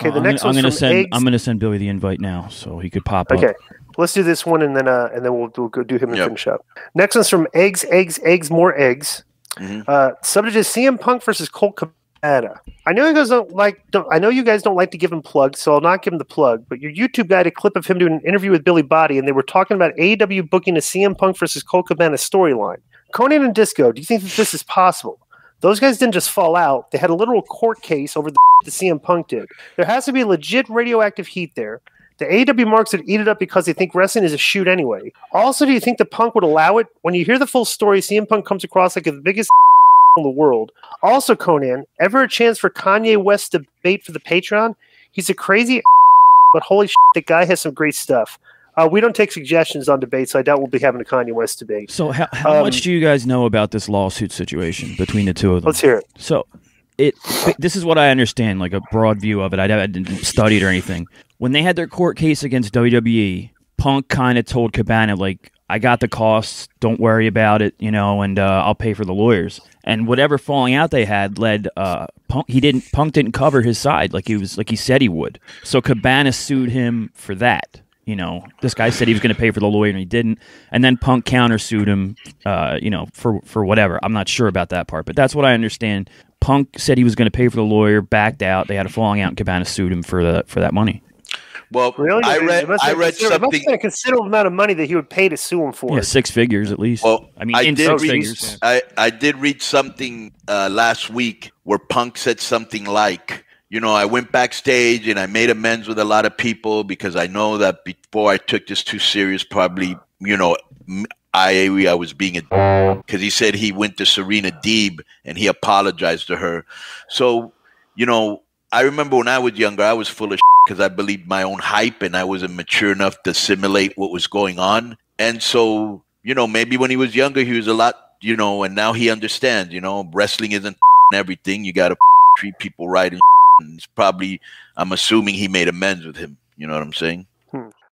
Okay, the next one's from Eggs. I'm gonna send Billy the invite now, so he could pop up. Okay, let's do this one, and then we'll go do him and finish up. Next one's from Eggs, more eggs. Subject is CM Punk versus Colt Cabana. I know you guys don't like to give him plugs, so I'll not give him the plug. But your YouTube guy had a clip of him doing an interview with Billy Body, and they were talking about AEW booking a CM Punk versus Colt Cabana storyline. Konnan and Disco, do you think that this is possible? Those guys didn't just fall out; they had a literal court case over the CM Punk did. There has to be legit radioactive heat there. The AEW marks would eat it up because they think wrestling is a shoot anyway. Also, do you think the Punk would allow it? When you hear the full story, CM Punk comes across like the biggest in the world. Also, Konnan, ever a chance for Kanye West to debate for the Patreon? He's a crazy but holy shit, the guy has some great stuff. We don't take suggestions on debates, so I doubt we'll be having a Kanye West debate. So how much do you guys know about this lawsuit situation between the two of them? Let's hear it. So this is what I understand, like a broad view of it. I didn't study it or anything. When they had their court case against WWE, Punk kind of told Cabana, like, I got the costs, don't worry about it, and I'll pay for the lawyers. And whatever falling out they had led Punk didn't cover his side like he said he would. So Cabana sued him for that. This guy said he was going to pay for the lawyer and he didn't. And then Punk countersued him, for whatever. I'm not sure about that part, but that's what I understand. Punk said he was going to pay for the lawyer, backed out. They had a falling out, and Cabana sued him for that money. Well, really? I read something. It must have been a considerable amount of money that he would pay to sue him for. Yeah, 6 figures at least. Well, I did read something last week where Punk said something like, I went backstage and I made amends with a lot of people because I know that before I took this too serious, probably, I was being a because he said he went to Serena Deeb and he apologized to her. So, I remember when I was younger, I was full of because I believed my own hype and I wasn't mature enough to assimilate what was going on. And so, maybe when he was younger, he was a lot, and now he understands, wrestling isn't everything. You got to treat people right. And it's probably, I'm assuming he made amends with him. You know what I'm saying?